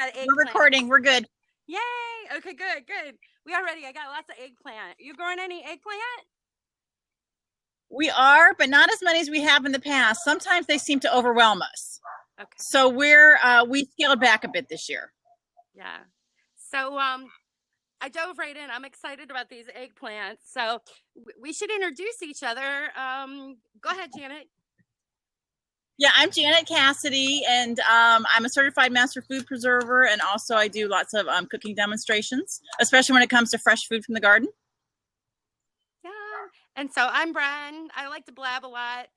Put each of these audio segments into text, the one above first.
got eggplant. We're recording. We're good. Yay. Okay, good. We are ready. I got lots of eggplant. You growing any eggplant? We are, but not as many as we have in the past. Sometimes they seem to overwhelm us. Okay. So we scaled back a bit this year. Yeah. So I dove right in. I'm excited about these eggplants. So we should introduce each other. Go ahead, Janet. Yeah, I'm Janet Cassidy, and I'm a certified master food preserver, and also I do lots of cooking demonstrations, especially when it comes to fresh food from the garden. Yeah. And so I'm Bren. I like to blab a lot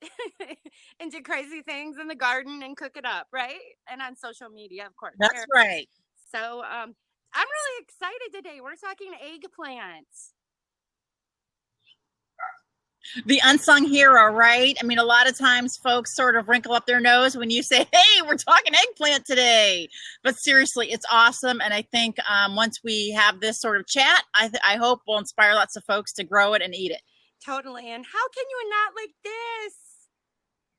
and do crazy things in the garden and cook it up, right? And on social media, of course. That's right. So I'm really excited today. We're talking eggplants. The unsung hero, right? I mean, a lot of times folks sort of wrinkle up their nose when you say, hey, we're talking eggplant today. But seriously, it's awesome. And I think once we have this sort of chat, I hope we'll inspire lots of folks to grow it and eat it. Totally. And how can you not like this?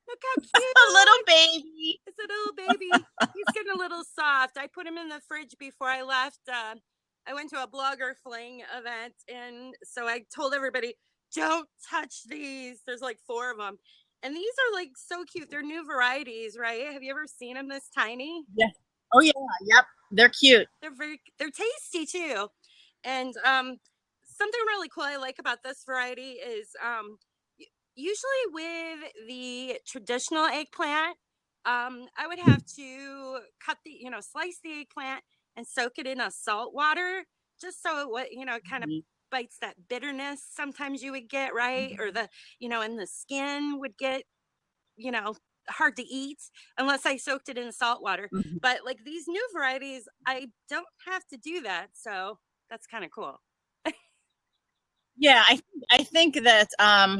Look how cute. A little baby. It's a little baby. He's getting a little soft. I put him in the fridge before I left. I went to a blogger fling event. And so I told everybody, don't touch these. There's like 4 of them. And these are like so cute. They're new varieties, right? Have you ever seen them this tiny? Yeah. Oh yeah. Yep. They're cute. They're tasty too. And something really cool I like about this variety is usually with the traditional eggplant, I would have to slice the eggplant and soak it in a salt water just so it kind of bites that bitterness sometimes you would get, right? Or and the skin would get, hard to eat unless I soaked it in salt water. But like these new varieties, I don't have to do that. So that's kind of cool. Yeah, I think that a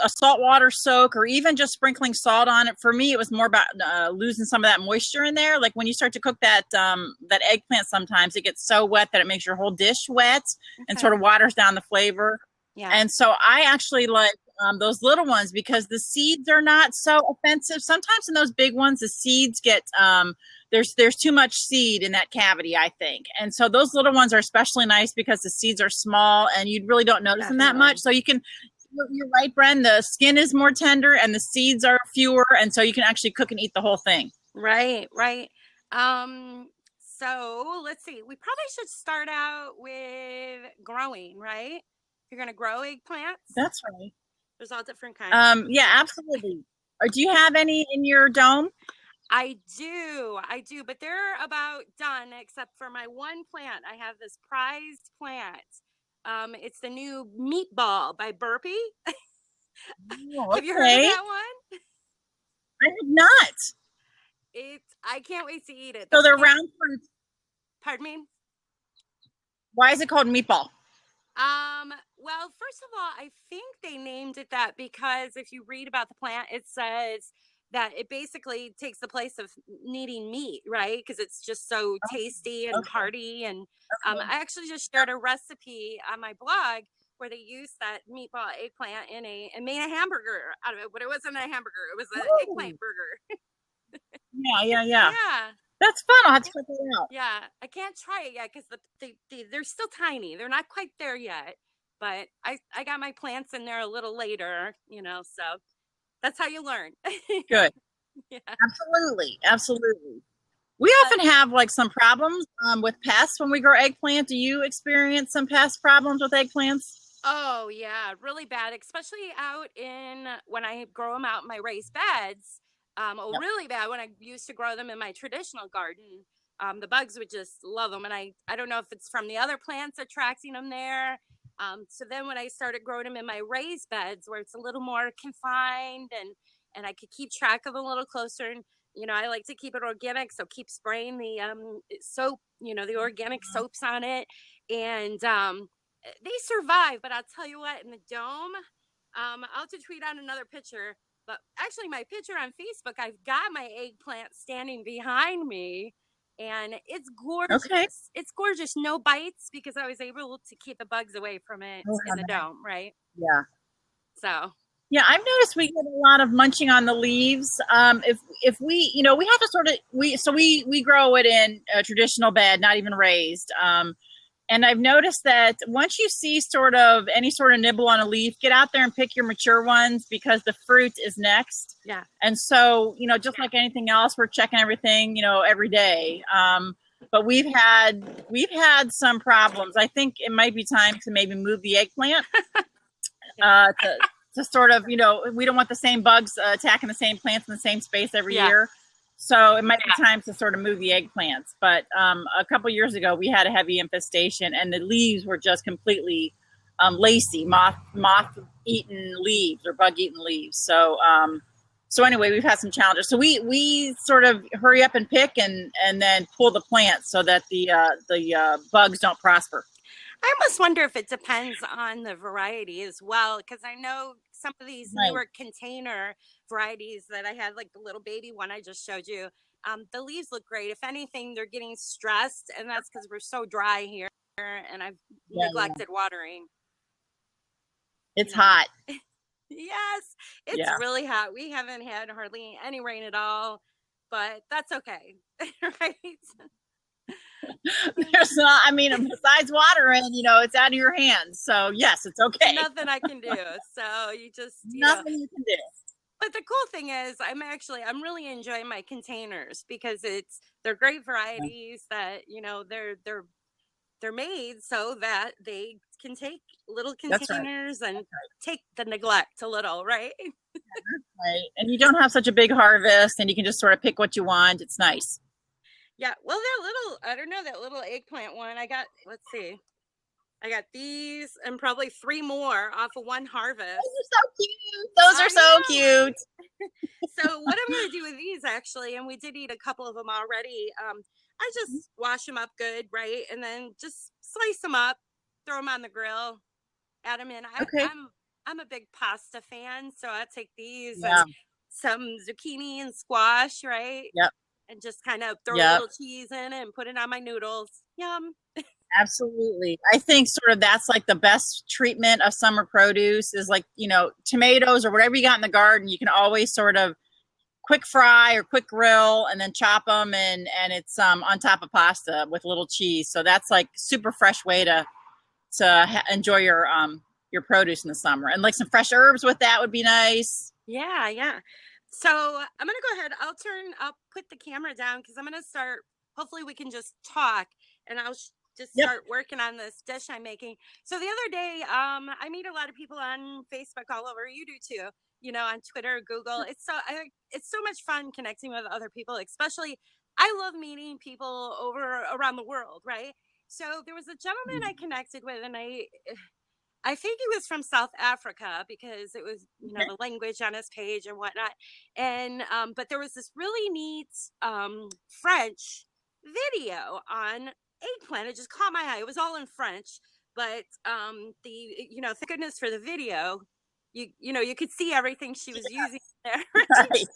saltwater soak or even just sprinkling salt on it, for me it was more about losing some of that moisture in there. Like when you start to cook that eggplant, sometimes it gets so wet that it makes your whole dish wet and sort of waters down the flavor. Yeah. And so I actually like those little ones because the seeds are not so offensive. Sometimes in those big ones, the seeds get there's too much seed in that cavity, I think. And so those little ones are especially nice because the seeds are small and you really don't notice them that much. So you're right, Bren, the skin is more tender and the seeds are fewer. And so you can actually cook and eat the whole thing. Right. So let's see. We probably should start out with growing, right? If you're going to grow eggplants. That's right. There's all different kinds. Yeah, absolutely. Or do you have any in your dome? I do, but they're about done except for my one plant. I have this prized plant. It's the new meatball by Burpee. Oh, have you heard of that one? I have not. I can't wait to eat it. So they're round fruits. Pardon me? Why is it called meatball? Well, first of all, I think they named it that because if you read about the plant, it says that it basically takes the place of needing meat, right? Because it's just so tasty and hearty. And I actually just shared a recipe on my blog where they used that meatball eggplant and made a hamburger out of it, but it wasn't a hamburger. It was an eggplant burger. Yeah. That's fun. I'll have to check it out. Yeah, I can't try it yet because they're still tiny. They're not quite there yet, but I got my plants in there a little later, so that's how you learn. Good. Yeah. Absolutely. We often have like some problems with pests when we grow eggplant. Do you experience some pest problems with eggplants? Oh, yeah, really bad, especially when I grow them out in my raised beds. Really bad when I used to grow them in my traditional garden. The bugs would just love them. And I don't know if it's from the other plants attracting them there. So then when I started growing them in my raised beds where it's a little more confined and I could keep track of them a little closer. And, I like to keep it organic. So keep spraying the soap, the organic soaps on it. And they survive. But I'll tell you what, in the dome, I'll have to tweet out another picture. But actually, my picture on Facebook, I've got my eggplant standing behind me, and it's gorgeous. Okay. It's gorgeous. No bites because I was able to keep the bugs away from it in the dome, right? Yeah. So Yeah, I've noticed we get a lot of munching on the leaves. If we, we have to sort of we grow it in a traditional bed, not even raised. And I've noticed that once you see sort of any sort of nibble on a leaf, get out there and pick your mature ones because the fruit is next. Yeah. And so, just like anything else, we're checking everything, every day. But we've had some problems. I think it might be time to maybe move the eggplant to sort of, we don't want the same bugs attacking the same plants in the same space every year. So it might be time to sort of move the eggplants. But a couple years ago, we had a heavy infestation, and the leaves were just completely lacy, moth-eaten leaves or bug-eaten leaves. So anyway, we've had some challenges. So we sort of hurry up and pick and then pull the plants so that the bugs don't prosper. I almost wonder if it depends on the variety as well, because I know some of these newer container varieties that I had, like the little baby one I just showed you, the leaves look great. If anything, they're getting stressed, and that's because we're so dry here, and I've neglected watering. It's hot. Yes, it's really hot. We haven't had hardly any rain at all, but that's okay, right? There's not, besides watering, it's out of your hands. So yes, it's okay. Nothing I can do. So you just, nothing you can do. But the cool thing is I'm really enjoying my containers because they're great varieties that, they're made so that they can take little containers and take the neglect a little, right? Right. And you don't have such a big harvest and you can just sort of pick what you want. It's nice. Yeah, well, I don't know, that little eggplant one, let's see. I got these and probably 3 more off of one harvest. Those are so cute. So what I'm going to do with these, actually, and we did eat a couple of them already, I just wash them up good, right? And then just slice them up, throw them on the grill, add them in. I'm a big pasta fan, so I take these and some zucchini and squash, right? Yep. And just kind of throw a little cheese in it and put it on my noodles. Yum. Absolutely. I think sort of that's like the best treatment of summer produce is like, tomatoes or whatever you got in the garden. You can always sort of quick fry or quick grill and then chop them and it's on top of pasta with a little cheese. So that's like super fresh way to enjoy your produce in the summer. And like some fresh herbs with that would be nice. Yeah, yeah. So I'm going to go ahead. I'll put the camera down because I'm going to start. Hopefully we can just talk and I'll just start working on this dish I'm making. So the other day, I meet a lot of people on Facebook all over. You do too, on Twitter, Google. It's so much fun connecting with other people, especially I love meeting people around the world. Right. So there was a gentleman I connected with and I think he was from South Africa because it was, the language on his page and whatnot. And, but there was this really neat French video on eggplant. It just caught my eye. It was all in French, but thank goodness for the video. You could see everything she was using there. Right.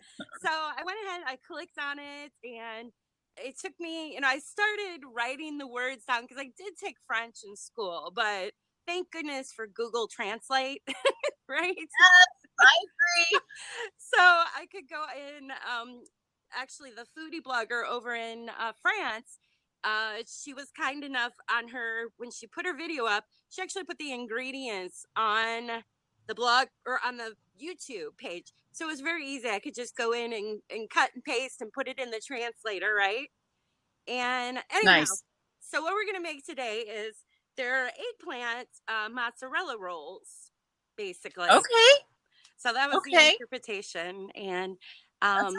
So I went ahead, I clicked on it and it took me, I started writing the words down because I did take French in school, but thank goodness for Google Translate, right? Yes, I agree. So I could go in, actually the foodie blogger over in France, she was kind enough when she put her video up, she actually put the ingredients on the blog or on the YouTube page. So it was very easy. I could just go in and cut and paste and put it in the translator, right? And anyhow, so what we're going to make today is they're eggplant mozzarella rolls, basically. Okay. So that was the interpretation. And nice.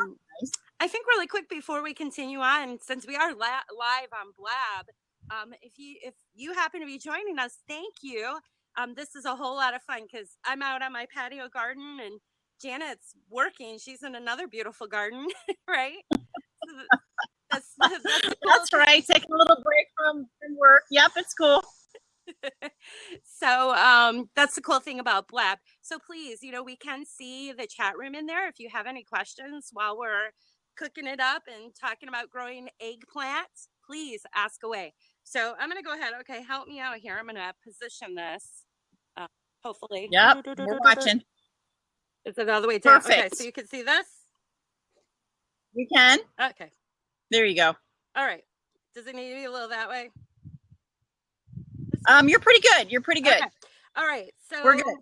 I think really quick before we continue on, since we are live on Blab, if you happen to be joining us, thank you. This is a whole lot of fun because I'm out on my patio garden and Janet's working. She's in another beautiful garden, right? That's right. Taking a little break from work. Yep, it's cool. So that's the cool thing about Blab. So please, we can see the chat room in there if you have any questions while we're cooking it up and talking about growing eggplants. Please ask away. So I'm going to go ahead. Okay, help me out here. I'm going to position this. Hopefully. Yep, we're watching. Is it all the way down? Perfect. Okay, so you can see this? You can. Okay. There you go. All right. Does it need to be a little that way? You're pretty good. You're pretty good. Okay. All right. So we're good.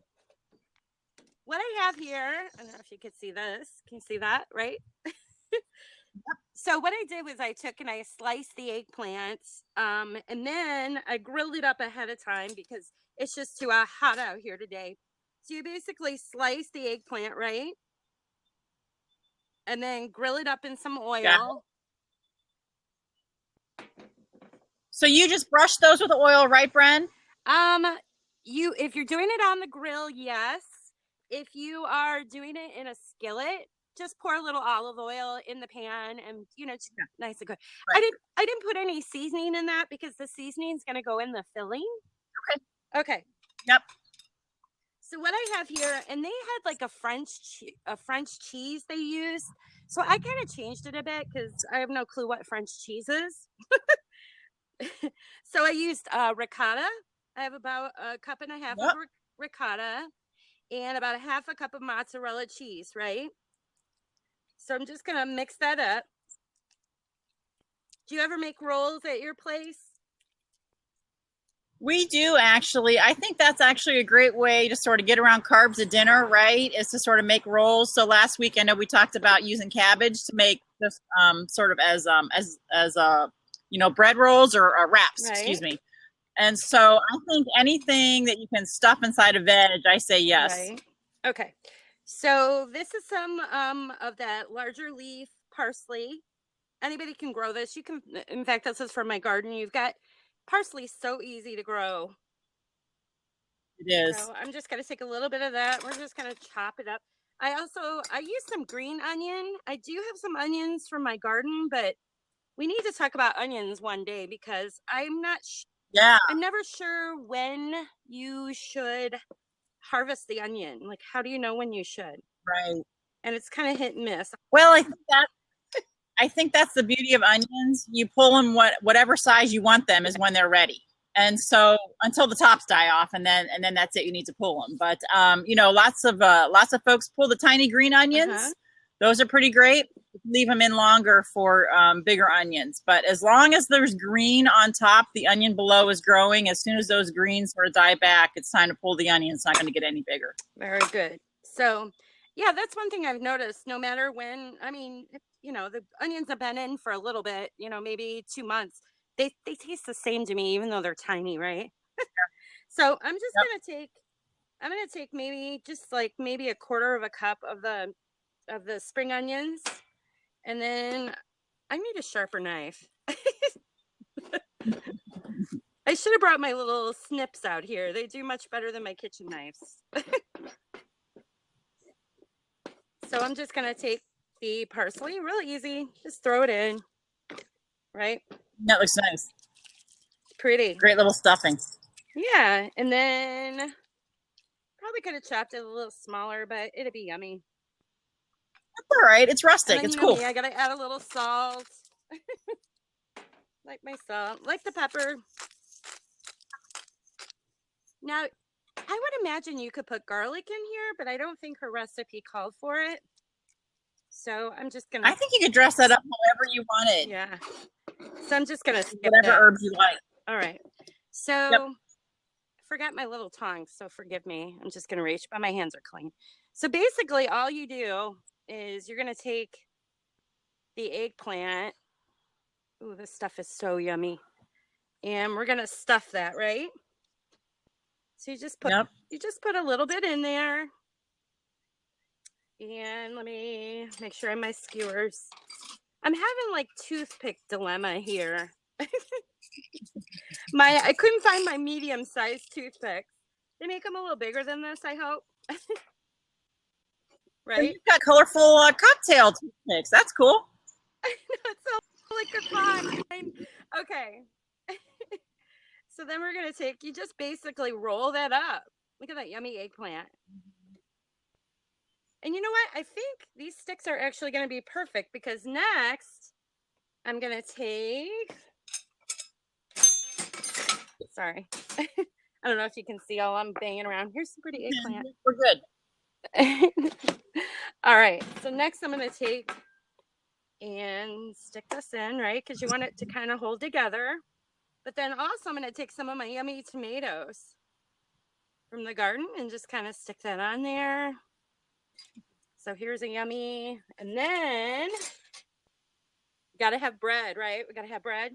What I have here, I don't know if you can see this. Can you see that? Right? So what I did was I took and I sliced the eggplants, and then I grilled it up ahead of time because it's just too hot out here today. So you basically slice the eggplant, right? And then grill it up in some oil. So you just brush those with oil, right, Bren? If you're doing it on the grill, yes. If you are doing it in a skillet, just pour a little olive oil in the pan and nice and good. Right. I didn't put any seasoning in that because the seasoning is going to go in the filling. Okay. Yep. So what I have here, and they had like a French cheese they used. So I kind of changed it a bit because I have no clue what French cheese is. So I used ricotta. I have about a cup and a half of ricotta and about a half a cup of mozzarella cheese, right? So I'm just going to mix that up. Do you ever make rolls at your place? We do, actually. I think that's actually a great way to sort of get around carbs at dinner, right? Is to sort of make rolls. So last week, I know we talked about using cabbage to make this sort of as bread rolls or wraps, right. Excuse me. And so I think anything that you can stuff inside a veg, I say yes. Right. Okay. So this is some of that larger leaf parsley. Anybody can grow this. You can, in fact, this is from my garden. You've got parsley, so easy to grow. It is. So I'm just going to take a little bit of that. We're just going to chop it up. I use some green onion. I do have some onions from my garden, but we need to talk about onions one day because I'm never sure when you should harvest the onion. Like, how do you know when you should? Right. And it's kind of hit and miss. Well, I think that's the beauty of onions. You pull them whatever size you want them is when they're ready. And so until the tops die off, and then that's it. You need to pull them. But lots of folks pull the tiny green onions. Uh-huh. Those are pretty great. Leave them in longer for bigger onions. But as long as there's green on top, the onion below is growing. As soon as those greens sort of die back, it's time to pull the onion. It's not going to get any bigger. Very good. So, yeah, that's one thing I've noticed. No matter when, the onions have been in for a little bit, maybe 2 months. They taste the same to me, even though they're tiny, right? So I'm just going to take maybe a quarter of a cup of the spring onions. And then I need a sharper knife. I should have brought my little snips out here. They do much better than my kitchen knives. So I'm just going to take the parsley, real easy. Just throw it in, right? That looks nice. Pretty. Great little stuffing. Yeah. And then probably could have chopped it a little smaller, but it'd be yummy. That's all right. It's rustic. Then, it's cool. I got to add a little salt. Like my salt. Like the pepper. Now, I would imagine you could put garlic in here, but I don't think her recipe called for it. So I'm just going to... I think you could dress that up however you want it. Yeah. So I'm just going to skip whatever herbs you like. All right. So I forgot my little tongs, so forgive me. I'm just going to reach, but my hands are clean. So basically all you do is you're going to take the eggplant. Ooh, this stuff is so yummy. And we're going to stuff that, right? So you just put a little bit in there. And let me make sure I have my skewers. I'm having like toothpick dilemma here. I couldn't find my medium-sized toothpicks. They make them a little bigger than this, I hope. Right? You've got colorful cocktail toothpicks. That's cool. I know, it's all like a fine. Okay. So then we're going to you just basically roll that up. Look at that yummy eggplant. And you know what? I think these sticks are actually going to be perfect because next I'm going to take, sorry. I don't know if you can see all I'm banging around. Here's some pretty eggplant. We're good. All right. So next I'm going to take and stick this in, right? Because you want it to kind of hold together. But then also I'm going to take some of my yummy tomatoes from the garden and just kind of stick that on there. So here's a yummy. And then we got to have bread, right? We got to have bread.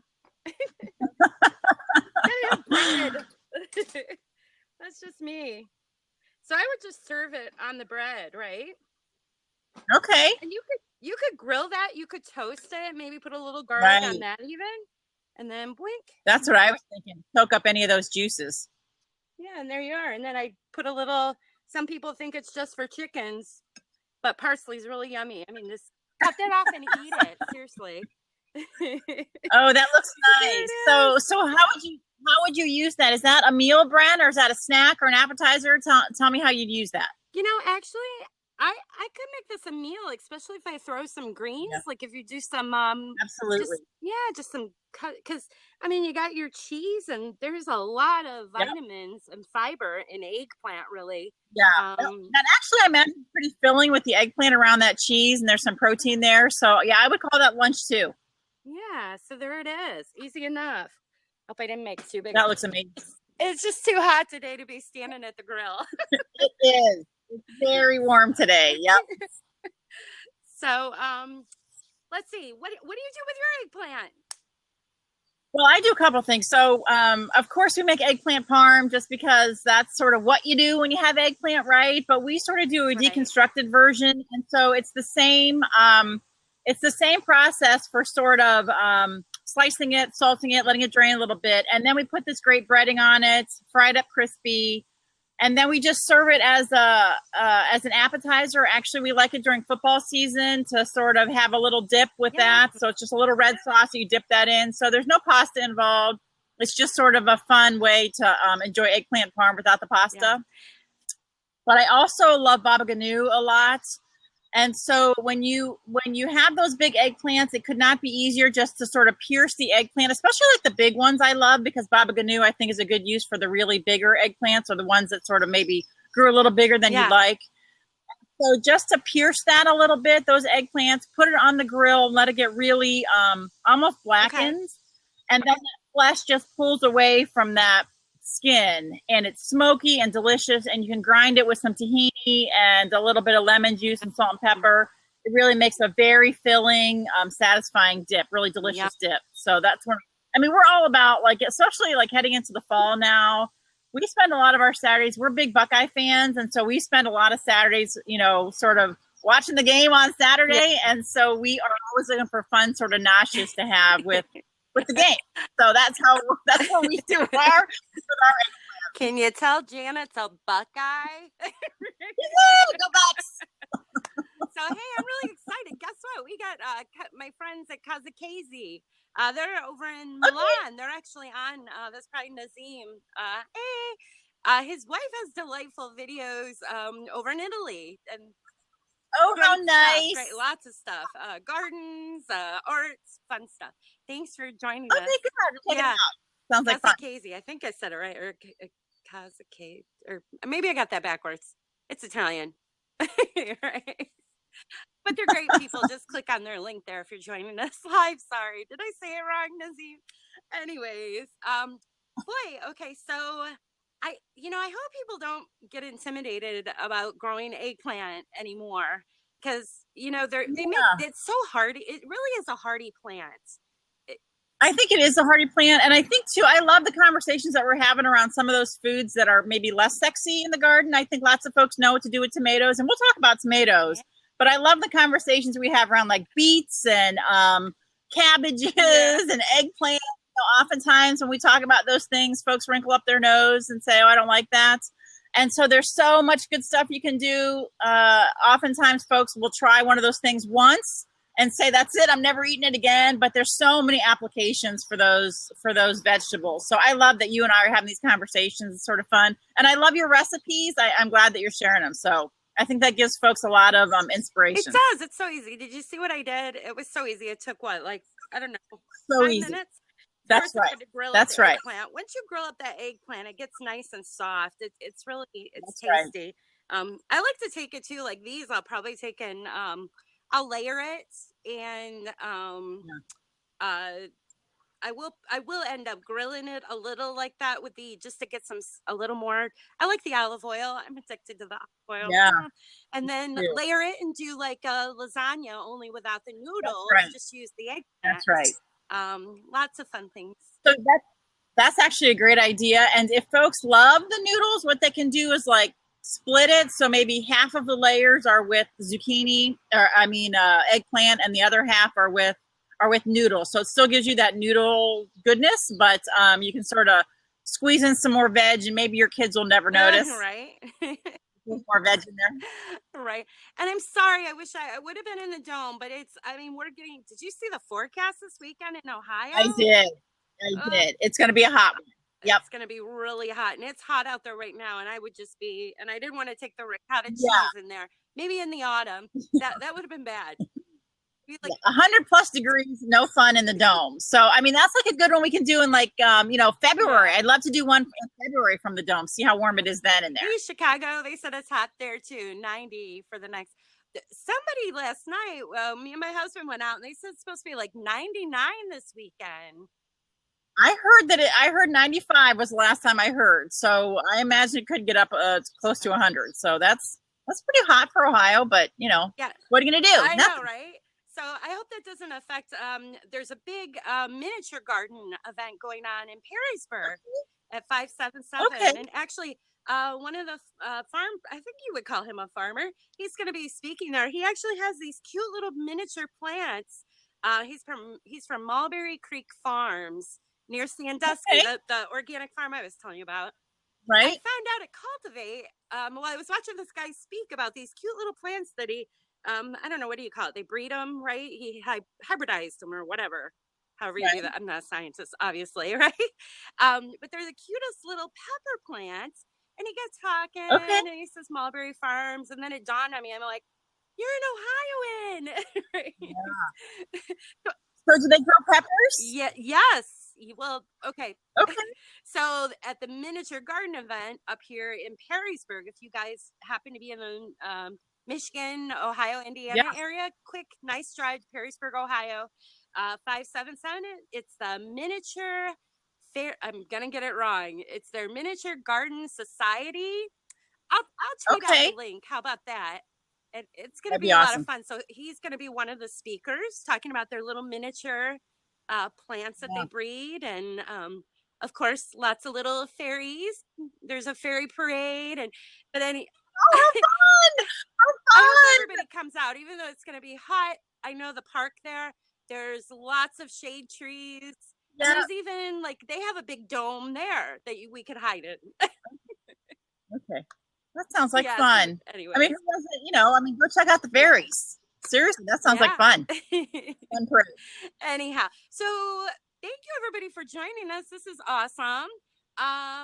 Gotta have bread. That's just me. So I would just serve it on the bread, right? Okay. And you could grill that. You could toast it. Maybe put a little garlic on that even. And then blink. That's what I was thinking. Soak up any of those juices. Yeah, and there you are. And then I put a little. Some people think it's just for chickens, but parsley's really yummy. I mean, just cut that off and eat it. Seriously. Oh, that looks nice. So how would you use that? Is that a meal, Bren, or is that a snack or an appetizer? Tell me how you'd use that. Actually, I could make this a meal, especially if I throw some greens. Yeah. Like if you do some absolutely. Just some cut, because I mean you got your cheese and there's a lot of vitamins and fiber in eggplant, really. Yeah, and actually I imagine it's pretty filling with the eggplant around that cheese, and there's some protein there. So yeah, I would call that lunch too. Yeah, so there it is, easy enough. Hope I didn't make too big. That looks amazing. It's just too hot today to be standing at the grill. It is. It's very warm today. Yep. So, let's see. What do you do with your eggplant? Well, I do a couple of things. So, of course, we make eggplant parm just because that's sort of what you do when you have eggplant, right? But we sort of do a deconstructed version, and so it's the same. It's the same process for sort of slicing it, salting it, letting it drain a little bit, and then we put this great breading on it, fried up crispy. And then we just serve it as an appetizer. Actually, we like it during football season to sort of have a little dip with that. So it's just a little red sauce. So you dip that in. So there's no pasta involved. It's just sort of a fun way to enjoy eggplant parm without the pasta. Yeah. But I also love baba ganoush a lot. And so when you have those big eggplants, it could not be easier just to sort of pierce the eggplant, especially like the big ones I love, because baba ganoush I think is a good use for the really bigger eggplants or the ones that sort of maybe grew a little bigger than you'd like. So just to pierce that a little bit, those eggplants, put it on the grill, let it get really almost blackened. And then that flesh just pulls away from that skin, and it's smoky and delicious, and you can grind it with some tahini and a little bit of lemon juice and salt and pepper. It really makes a very filling, satisfying dip, really delicious dip. So that's when, I mean, we're all about, like, especially like heading into the fall now, we spend a lot of our Saturdays, we're big Buckeye fans, and so we spend a lot of Saturdays, sort of watching the game on Saturday, and so we are always looking for fun sort of nashes to have with the game. So that's what we do with our Can you tell Janet's a Buckeye? Go Bucks! So hey, I'm really excited. Guess what? We got my friends at Kazakezi. They're over in Milan. They're actually on. That's probably Nazim. Hey, his wife has delightful videos over in Italy, and how nice! Great, lots of stuff. Gardens, arts, fun stuff. Thanks for joining us. Good. Check it out. Sounds like fun. Kazakezi. I think I said it right, or Kazakezi, or maybe I got that backwards. It's Italian, right? But they're great people. Just click on their link there if you're joining us live. Sorry, did I say it wrong, Nazim? Anyways, boy, okay, so I hope people don't get intimidated about growing eggplant anymore, because it's so hardy. It really is a hardy plant. I think it is a hardy plant, and I think too, I love the conversations that we're having around some of those foods that are maybe less sexy in the garden. I think lots of folks know what to do with tomatoes, and we'll talk about tomatoes. But I love the conversations we have around like beets and cabbages and eggplant. Oftentimes when we talk about those things, folks wrinkle up their nose and say, "Oh, I don't like that." And so there's so much good stuff you can do. Oftentimes folks will try one of those things once and say, "That's it, I'm never eating it again." But there's so many applications for those vegetables. So I love that you and I are having these conversations. It's sort of fun. And I love your recipes. I'm glad that you're sharing them. So I think that gives folks a lot of inspiration. It does. It's so easy. Did you see what I did? It was so easy. It took what, like, I don't know, so 5 easy. minutes? That's right. That's right. Eggplant. Once you grill up that eggplant, it gets nice and soft. It's really tasty. Right. I like to take it too, like these. I'll probably take and I'll layer it, and Yeah. uh, I will end up grilling it a little like that with the just to get a little more. I like the olive oil. I'm addicted to the olive oil. Yeah, And then too. layer it and do like a lasagna only without the That's noodles. right. Just use the That's eggplants. right. Lots of fun things. So that's actually a great idea. And if folks love the noodles, what they can do is like split it. So maybe half of the layers are with zucchini, or I mean eggplant, and the other half are with noodles. So it still gives you that noodle goodness, but you can sort of squeeze in some more veg, and maybe your kids will never notice. Right. There's more veg in there. Right. And I'm sorry, I wish I would have been in the dome, but I mean, did you see the forecast this weekend in I Ohio? did. I did. It's going to be a hot one. Yep. It's going to be really hot, and it's hot out there right now. And I didn't want to take the ricotta Yeah. cheese in there. Maybe in the autumn, that would have been bad. Like 100+ degrees, no fun in the dome. So, I mean, that's like a good one we can do in like, February. I'd love to do one in February from the dome, see how warm it is then in there. Hey, Chicago, they said it's hot there too, 90 for the next. Somebody last night, me and my husband went out, and they said it's supposed to be like 99 this weekend. I heard 95 was the last time I heard. So I imagine it could get up close to 100. So that's pretty hot for Ohio, but Yeah. what are you going to do? I Nothing. know, right? So I hope that doesn't affect. There's a big miniature garden event going on in Perrysburg at 577. Okay. And actually, one of the I think you would call him a farmer. He's going to be speaking there. He actually has these cute little miniature plants. He's from Mulberry Creek Farms near Sandusky, Okay. the organic farm I was telling you about. Right. I found out at Cultivate while I was watching this guy speak about these cute little plants that he I don't know, what do you call it? They breed them, right? He hybridized them or whatever. However you do that. I'm not a scientist, obviously, right? But they're the cutest little pepper plants. And he gets talking, Okay. and he says Mulberry Farms, and then it dawned on me. I'm like, you're an Ohioan, right? Yeah. So do they grow peppers? Yeah. Yes. Well, okay. Okay. So at the miniature garden event up here in Perrysburg, if you guys happen to be in the Michigan, Ohio, Indiana area, quick, nice drive to Perrysburg, Ohio, 577. It's the miniature fair. I'm gonna get it wrong. It's their miniature garden society. I'll tweet out the link. How about that? It's gonna be a lot of fun. So he's gonna be one of the speakers talking about their little miniature plants that they breed, and of course, lots of little fairies. There's a fairy parade, but then how fun! I hope everybody comes out, even though it's going to be hot. I know the park there. There's lots of shade trees. Yeah. And there's even they have a big dome there that we could hide in. Okay, that sounds like fun. Anyway, I mean, who doesn't? Go check out the fairies. Seriously, that sounds like fun. Fun parade. Anyhow, so thank you everybody for joining us. This is awesome.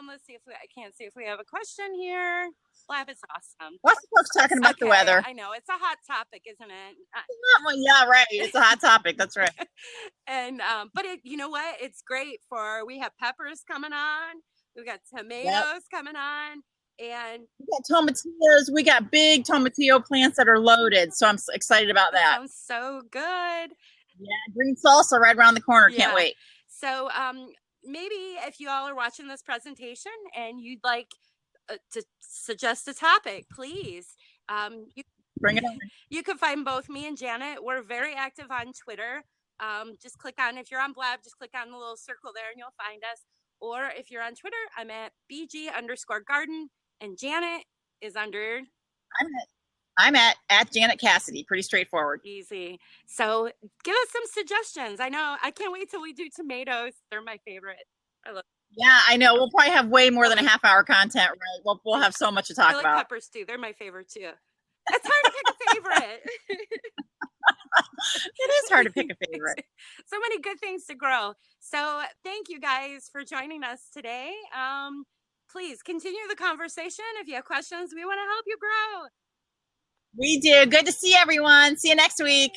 Let's see I can't see if we have a question here. Lab is awesome. Lots of folks talking about the weather. I know it's a hot topic, isn't it? Yeah, right. It's a hot topic. That's right. And but you know what? It's great we have peppers coming on. We got tomatoes coming on, and we got tomatillos. We got big tomatillo plants that are loaded. So I'm excited about that. Sounds so good. Yeah, green salsa right around the corner. Can't wait. So maybe if you all are watching this presentation and you'd like to suggest a topic, please bring it on. You can find both me and Janet. We're very active on Twitter. Just click on, if you're on Blab, just click on the little circle there and you'll find us. Or if you're on Twitter, I'm at BG_garden, and Janet is under. I'm at Janet Cassidy. Pretty straightforward. Easy. So give us some suggestions. I know. I can't wait till we do tomatoes. They're my favorite. I love. Yeah, I know. We'll probably have way more than a half hour content, right? We'll have so much to talk about. Peppers too. They're my favorite too. It's hard to pick a favorite. It is hard to pick a favorite. So many good things to grow. So thank you guys for joining us today. Please continue the conversation. If you have questions, we want to help you grow. We do. Good to see everyone. See you next week.